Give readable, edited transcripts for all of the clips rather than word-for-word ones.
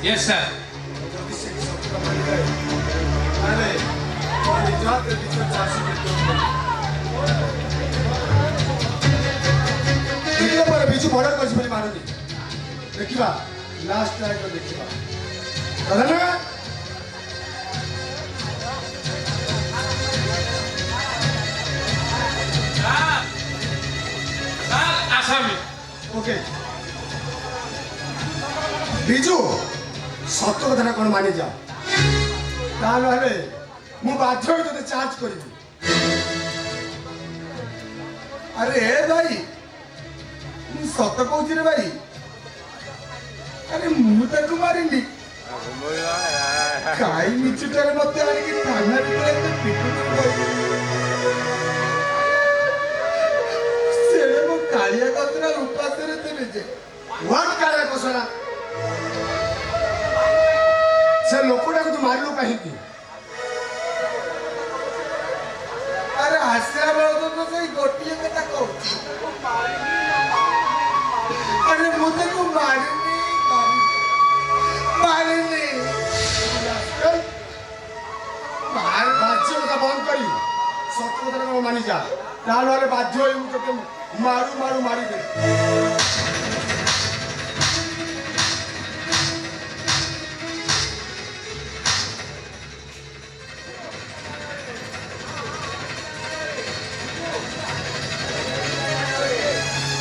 Yes, sir. Biju murder କରିଛି ବୋଲି ମାନୁନି ଦେଖିବା ଲାଷ୍ଟ ଟାଇମ୍ ଦେଖିବା Asami. ଓକେ ବିଜୁ ସତ କଥାଟା କ'ଣ ମାନିଯା ତା ନହେଲେ ମୁଁ ବାଧ୍ୟ ହୋଇ ତୋତେ ଚାର୍ଜ କରିବି अरे ए भाई ମୁଁ ସତ କହୁଛି ରେ ଭାଇ ଆରେ ମୁଁ ତାକୁ ମାରିନି କାଇ ମିଛୁଟାରେ ମତେ ଆଣିକି ଥାନା ଭିତରେ ଏତେ ପିଟୁଛୁ ସେଟା ମୋ କାଳିଆ କତରା ଉପାସରେ ଥିଲେ ଯେ ହ୍ୱାଟ କାଳିଆ କସରା ସେ ଲୋକଟାକୁ ତୁ ମାରିଲୁ କାହିଁକି ଆରେ ଆସିଲା ବେଳକୁ ତ ସେଇ ଗୋଟିଏ କଥା କହୁଛି अरे मुझे को मारनी मारनी ବାଜ୍ୟ କଥା ବନ୍ଦ କରି ସତ କଥାଟା କ'ଣ ମାନିଯା ତା ନହେଲେ ବାଧ୍ୟ ହୋଇ ମୁଁ ତୋତେ ମାରୁ ମାରୁ ମାରିଦେବି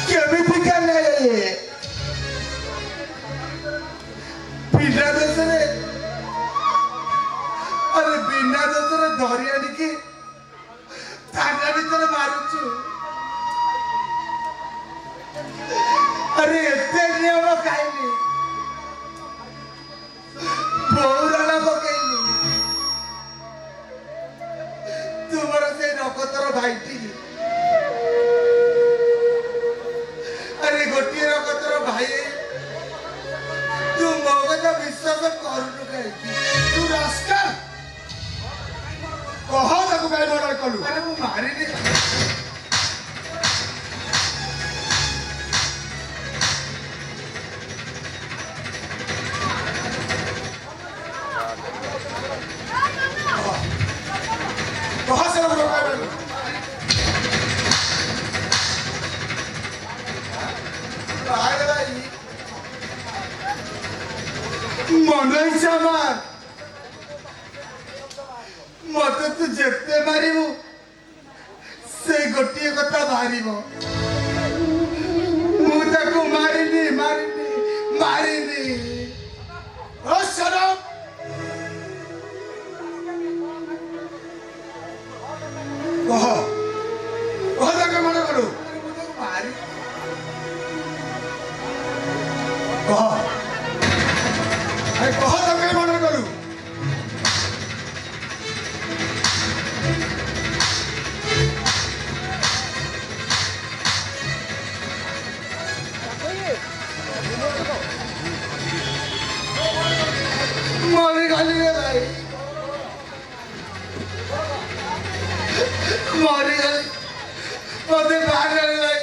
केमिति करले बिना दोषरे अरे बिना दोषरे धरी आनिकी थाना भीतर मारुछु अरे एते नियम खाइली बहुराला पकैली तुमर से नकतर भाईटी अरे गोटे रकतर भाई तू मो कथा विश्वास करूनु कहीं ତୁ ରାସ୍କାଲ କହ ତାକୁ କାହିଁ ମର୍ଡର କଲୁ अरे मु मारिनी କହ ସେ ଲୋକଟାକୁ କାହିଁ ମାରିଲୁ भाई भाई मन इच्छा मार मत तू जेते मारिबु से गोटे कथा बाहरिबो मु ताको मारिनी मारिनी मारिनी ଓ ଶରମ କହ କହ ତାକୁ ମର୍ଡର କଲୁ मु ताको मारि କହ ଆରେ କହ ତାକୁ କାହିଁ ମର୍ଡର କଲୁ मरि गली रे भाई मरि गली मते बाहर रे भाई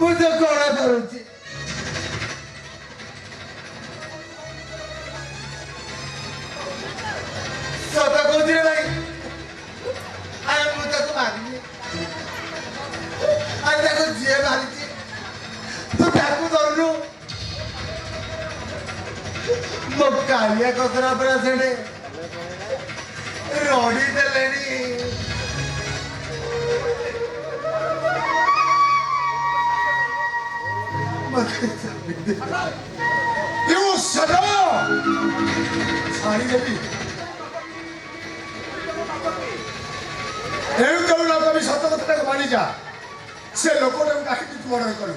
मु तो कोड़ा करूची सता कहती रे भाई अरे मु ताको मारिनी अरे ताको जे मारिची तू ताको धरनु मो कालिया कतरा पर सेडे रोडी देलेनी मते You shut up! ଛାଡ଼ିଦେବି ଏଣୁ ତେଣୁ ନ କବି ସତ କଥାଟାକୁ ମାନିଯା ସେ ଲୋକଟାକୁ କାହିଁକି ତୁ ମର୍ଡର କଲୁ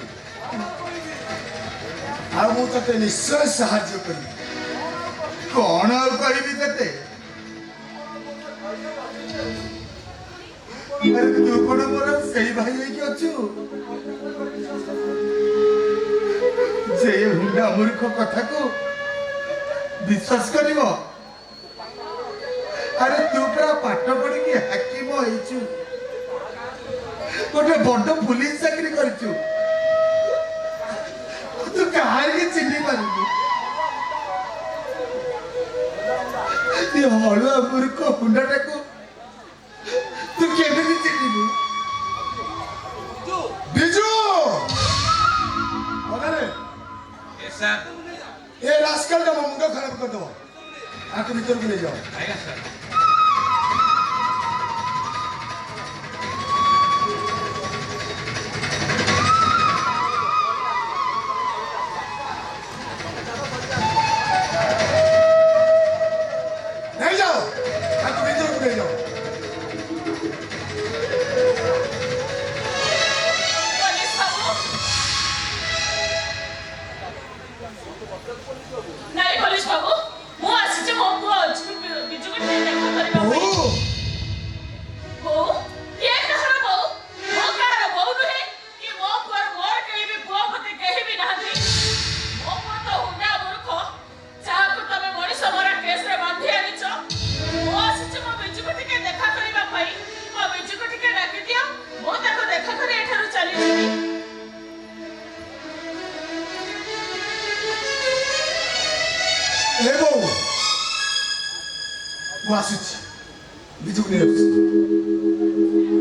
ଆଉ ମୁଁ ତତେ ନିଶ୍ଚୟ ସାହାଯ୍ୟ କରିବି कौन आउ करिबी तते अरे तू कोन मोर सही भाई है कि अछु जे हुंडा मूर्ख कथा को विश्वास करिवो अरे तू पूरा पाठ पढ़ी कि हाकिम होइछु गोटे बड़ पुलिस चाकरी करिछु ହଳୁଆ ମୂର୍ଖ ମୁଣ୍ଡଟାକୁ ତୁ କେମିତି ଚିହ୍ନିବୁ? Biju ଅଦାରେ Yes, sir. ଏ ରାସ୍କେଲଟା ମୋ ମୁଣ୍ଡ ଖରାପ କରିଦେବ। ଆକୁ ଭିତରକୁ ନେଇଯାଅ। ଆଜ୍ଞା sir. ନେଇଯାଅ ଆକୁ ଭିତରକୁ ନେଇଯାଅ। ପୋଲିସ ବାବୁ ନାଇଁ ପୋଲିସ ବାବୁ ମୁଁ ଆସିଛି ମୋ ପୁଅ ବିଜୁକୁ ଟିକେ ଦେଖା କରିବା ପାଇଁ। ବୋଉ କିଏ କାହାର ବୋଉ? ମୋ କାହାର ବୋଉ ନୁହେଁ କି ମୋ ପୁଅର ମୋର କେହି ବି ପୁଅ ପତି କେହି ବି ନାହାନ୍ତି। ମୋ ପୁଅ ତ ହୁଣ୍ଡା ମୂର୍ଖ ଯାହାକୁ ତମେ ମଣିଷ ମରା କେସରେ ବାନ୍ଧି ଆଣିଛ। ମୁଁ ଆସିଛି ମୋ ବିଜୁକୁ ଟିକେ ଦେଖା କରିବା ପାଇଁ। ମୋ ବିଜୁକୁ ଟିକେ ଡାକି ଦିଅ ମୁଁ ତାକୁ ଦେଖା କରି ଏଠାରୁ ଚାଲିଯିବି। ଏ ବୋଉ ମୁଁ ଆସୁଛି ବିଜୁକୁ ନେଇ ଆସୁଛି।